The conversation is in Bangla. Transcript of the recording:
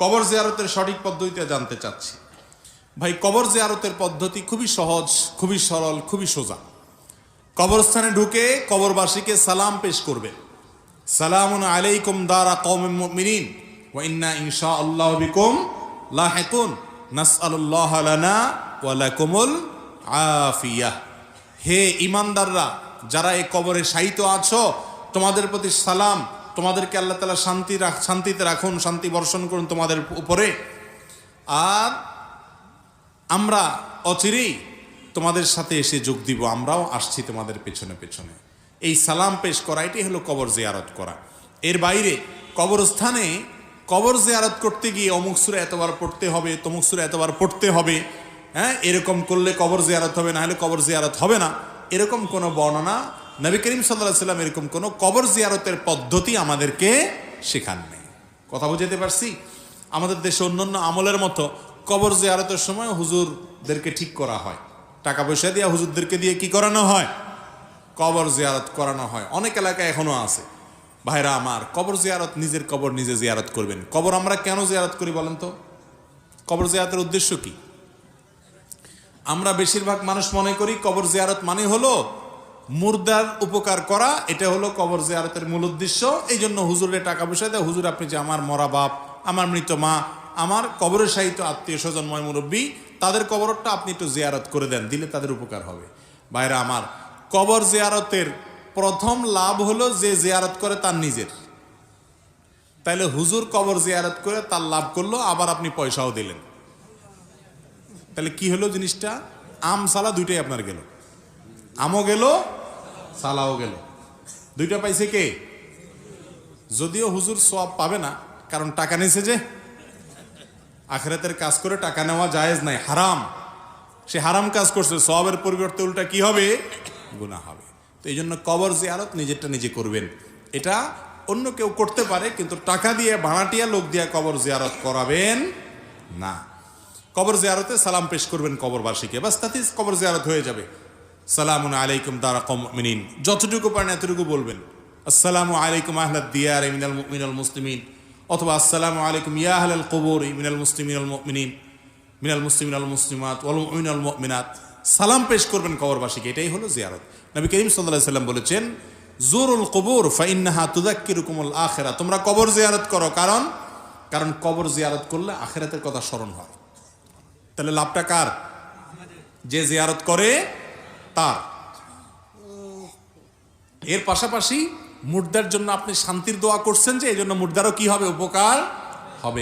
কবর জিয়ারতের সঠিক পদ্ধতিটা জানতে চাচ্ছি। ভাই, কবর জিয়ারতের পদ্ধতি খুবই সহজ, খুবই সরল, খুবই সোজা। কবরস্থানে ঢুকে কবরবাসীকে সালাম পেশ করবে। সালামুন আলাইকুম দারা কওমিন মুমিনিন ওয়া ইন্না ইনশাআল্লাহু বিকুম লাহিকুন নাসআলুল্লাহ লানা ওয়া লাকুমুল আফিয়াহ। হে ঈমানদাররা, যারা এই কবরে শায়িত আছো, তোমাদের প্রতি সালাম, তোমাদেরকে আল্লাহ তাআলা শান্তিতে রাখুন, শান্তি বর্ষণ করুন তোমাদের উপরে। আর আমরা অচিরেই তোমাদের সাথে এসে যোগ দিব, আমরাও আসছি তোমাদের পেছনে পেছনে। এই সালাম পেশ করা, এটাই হলো কবর জিয়ারত করা। এর বাইরে কবরস্থানে কবর জিয়ারত করতে গিয়ে অমুক সূরা এতবার পড়তে হবে, তমুক সূরা এতবার পড়তে হবে, হ্যাঁ, এরকম করলে কবর জিয়ারত হবে, না হলে কবর জিয়ারত হবে না, এরকম কোনো বর্ণনা নবী করিম সাল্লাল্লাহু আলাইহি ওয়াসাল্লাম এরকম কোনো কবর জিয়ারতের পদ্ধতি আমাদেরকে শেখান নেই। কথা বুঝতে পারছি? আমাদের দেশে অন্যান্য আমলের মতো কবর জিয়ারতের সময় হুজুরদেরকে ঠিক করা হয়, টাকা পয়সা দিয়ে হুজুরদেরকে দিয়ে কি করানো হয়? কবর জিয়ারত করানো হয়। অনেক এলাকায় এখনো আছে। ভাইরা আমার, কবর জিয়ারত, নিজের কবর নিজে জিয়ারত করবেন। কবর আমরা কেন জিয়ারত করি বলেন তো? কবর জিয়ারতের উদ্দেশ্য কি? আমরা বেশিরভাগ মানুষ মনে করি কবর জিয়ারত মানে হলো মুর্দার উপকার করা, এটা হলো কবর জিয়ারতের মূল উদ্দেশ্য। এই জন্য হুজুরের টাকা পয়সা দেয়, হুজুর আপনি যে আমার মরা বাপ, আমার মৃত মা, আমার কবরের শায়িত আত্মীয় স্বজনময় মুরব্বী, তাদের কবরটা আপনি একটু জিয়ারত করে দেন, দিলে তাদের উপকার হবে। ভাইরা আমার, কবর জিয়ারতের প্রথম লাভ হলো যে জিয়ারত করে তার নিজের। তাইলে হুজুর কবর জিয়ারত করে তার লাভ করলো, আবার আপনি পয়সাও দিলেন। তাহলে কি হলো জিনিসটা? আম সালা দুইটাই আপনার গেল, আমও গেল, সালাও গেল, দুইটা পাইছে কে? যদিও হুজুর সওয়াব পাবে না, কারণ টাকা নিয়েছে যে। আখিরাতের কাজ করে টাকা নেওয়া জায়েজ নাই, হারাম। সে হারাম কাজ করছে, সওয়াবের পরিবর্তে উল্টা কি হবে? গুনাহ হবে। তো এই জন্য কবর জিয়ারত নিজেরটা নিজে করবেন। এটা অন্য কেউ করতে পারে, কিন্তু টাকা দিয়ে ভাড়াটিয়া লোক দিয়ে কবর জিয়ারত করাবেন না। কবর জিয়ারতে সালাম পেশ করবেন কবরবাসীকে, বাস তাতেই কবর জিয়ারত হয়ে যাবে। সালামুন আলাইকুম দারা কওমিন মুমিনিন, যতটুকু পারেন এতটুকু বলবেন। আসসালামু আলাইকুম আহলাদ দিয়ার মিনাল মুমিনিল মুসলিমিন, অথবা আসসালামু আলাইকুম ইয়া আহলাল কুবুর মিনাল মুসলিমিনাল মুমিনিন, মিনাল মুসলিমিনাল মুসলিমাত ওয়াল মুমিনাল মুমিনাত। সালাম পেশ করবেন কবরবাসীকে, এটাই হলো জিয়ারত। নবী করিম সাল্লাল্লাহু আলাইহি ওয়াসাল্লাম বলেছেন, জুরুল কুবুর ফাইন্নাহা তুযাক্কিরুকুমুল আখিরা, তোমরা কবর জিয়ারত করো, কারণ কবর জিয়ারত করলে আখিরাতের কথা স্মরণ হয়। তাহলে লাভটা কার? যে জিয়ারত করে তার। এর পাশাপাশি মুর্দার জন্য আপনি শান্তির দোয়া করছেন, যে এই জন্য মুর্দারও কি হবে? উপকার